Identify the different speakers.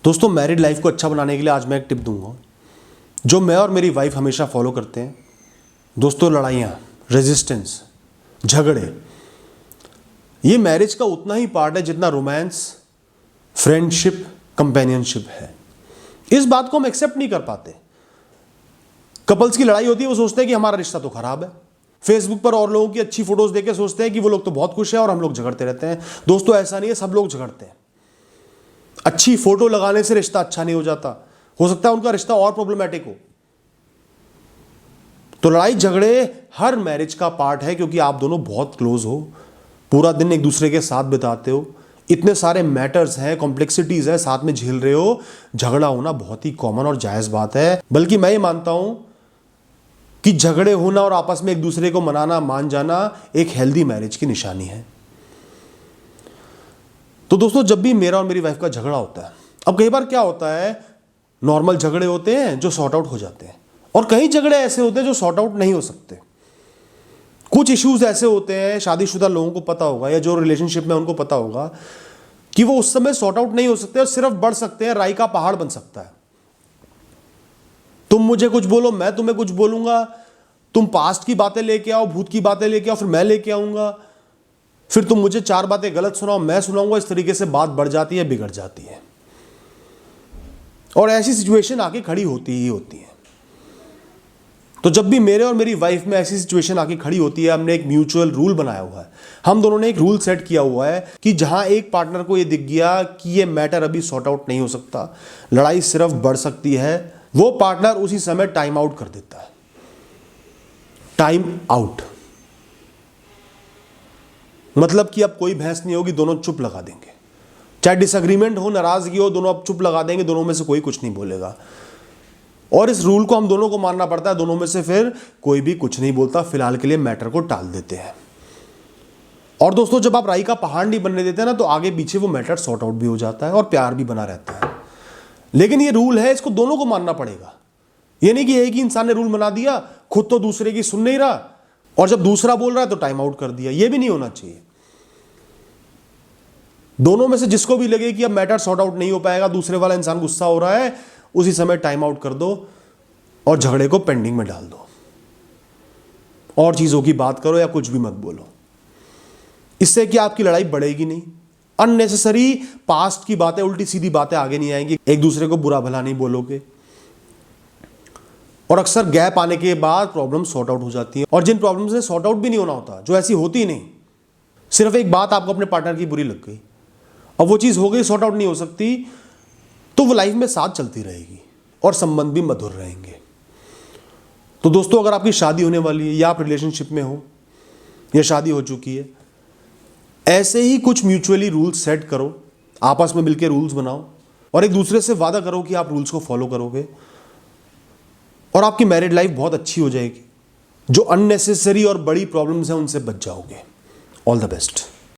Speaker 1: दोस्तों, married life को अच्छा बनाने के लिए आज मैं एक टिप दूंगा जो मैं और मेरी वाइफ हमेशा फॉलो करते हैं। दोस्तों, लड़ाइयाँ, रेजिस्टेंस, झगड़े, ये मैरिज का उतना ही पार्ट है जितना रोमांस, फ्रेंडशिप, कंपेनियनशिप है। इस बात को हम एक्सेप्ट नहीं कर पाते। कपल्स की लड़ाई होती है, वो सोचते हैं कि हमारा रिश्ता तो खराब है। फेसबुक पर और लोगों की अच्छी फोटोज देख के सोचते हैं कि वो लोग तो बहुत खुश हैं और हम लोग झगड़ते रहते हैं। दोस्तों, ऐसा नहीं है, सब लोग झगड़ते हैं। अच्छी फोटो लगाने से रिश्ता अच्छा नहीं हो जाता, हो सकता है उनका रिश्ता और प्रॉब्लमैटिक हो। तो लड़ाई झगड़े हर मैरिज का पार्ट है, क्योंकि आप दोनों बहुत क्लोज हो, पूरा दिन एक दूसरे के साथ बिताते हो, इतने सारे मैटर्स हैं, कॉम्प्लेक्सिटीज है, साथ में झेल रहे हो। झगड़ा होना बहुत ही कॉमन और जायज बात है। बल्कि मैं ये मानता हूं कि झगड़े होना और आपस में एक दूसरे को मनाना, मान जाना एक हेल्दी मैरिज की निशानी है। तो दोस्तों, जब भी मेरा और मेरी वाइफ का झगड़ा होता है, अब कई बार क्या होता है, नॉर्मल झगड़े होते हैं जो सॉर्ट आउट हो जाते हैं, और कई झगड़े ऐसे होते हैं जो सॉर्ट आउट नहीं हो सकते। कुछ इश्यूज ऐसे होते हैं, शादीशुदा लोगों को पता होगा या जो रिलेशनशिप में उनको पता होगा कि वो उस समय सॉर्ट आउट नहीं हो सकते और सिर्फ बढ़ सकते हैं, राई का पहाड़ बन सकता है। तुम मुझे कुछ बोलो, मैं तुम्हें कुछ बोलूंगा, तुम पास्ट की बातें लेके आओ, भूत की बातें लेके आओ, फिर मैं लेके आऊंगा, फिर तुम मुझे 4 बातें गलत सुनाओ, मैं सुनाऊंगा। इस तरीके से बात बढ़ जाती है, बिगड़ जाती है, और ऐसी सिचुएशन आके खड़ी होती ही होती है। तो जब भी मेरे और मेरी वाइफ में ऐसी सिचुएशन आके खड़ी होती है, हमने एक म्यूचुअल रूल बनाया हुआ है। हम दोनों ने एक रूल सेट किया हुआ है कि जहां एक पार्टनर को ये दिख गया कि ये मैटर अभी सॉर्ट आउट नहीं हो सकता, लड़ाई सिर्फ बढ़ सकती है, वो पार्टनर उसी समय टाइम आउट कर देता है। टाइम आउट मतलब कि अब कोई बहस नहीं होगी, दोनों चुप लगा देंगे। चाहे डिसएग्रीमेंट हो, नाराजगी हो, दोनों अब चुप लगा देंगे, दोनों में से कोई कुछ नहीं बोलेगा। और इस रूल को हम दोनों को मानना पड़ता है। दोनों में से फिर कोई भी कुछ नहीं बोलता, फिलहाल के लिए मैटर को टाल देते हैं। और दोस्तों, जब आप राई का पहाड़ नहीं बनने देते ना, तो आगे पीछे वो मैटर सॉर्ट आउट भी हो जाता है और प्यार भी बना रहता है। लेकिन ये रूल है, इसको दोनों को मानना पड़ेगा। ये नहीं कि एक ही इंसान ने रूल बना दिया, खुद तो दूसरे की सुन नहीं रहा, और जब दूसरा बोल रहा है तो टाइम आउट कर दिया। ये भी नहीं होना चाहिए। दोनों में से जिसको भी लगे कि अब मैटर सॉर्ट आउट नहीं हो पाएगा, दूसरे वाला इंसान गुस्सा हो रहा है, उसी समय टाइम आउट कर दो और झगड़े को पेंडिंग में डाल दो, और चीजों की बात करो या कुछ भी मत बोलो। इससे कि आपकी लड़ाई बढ़ेगी नहीं। अननेसेसरी पास्ट की बातें, उल्टी सीधी बातें आगे नहीं आएंगी, एक दूसरे को बुरा भला नहीं बोलोगे, और अक्सर गैप आने के बाद प्रॉब्लम सॉर्ट आउट हो जाती है। और जिन प्रॉब्लम से सॉर्ट आउट भी नहीं होना होता, जो ऐसी होती नहीं, सिर्फ एक बात आपको अपने पार्टनर की बुरी लग गई और वो चीज हो गई, सॉर्ट आउट नहीं हो सकती, तो वो लाइफ में साथ चलती रहेगी और संबंध भी मधुर रहेंगे। तो दोस्तों, अगर आपकी शादी होने वाली है या आप रिलेशनशिप में हो या शादी हो चुकी है, ऐसे ही कुछ म्यूचुअली रूल्स सेट करो, आपस में मिलकर रूल्स बनाओ और एक दूसरे से वादा करो कि आप रूल्स को फॉलो करोगे, और आपकी मैरिड लाइफ बहुत अच्छी हो जाएगी। जो अननेसेसरी और बड़ी प्रॉब्लम्स हैं उनसे बच जाओगे। All the best.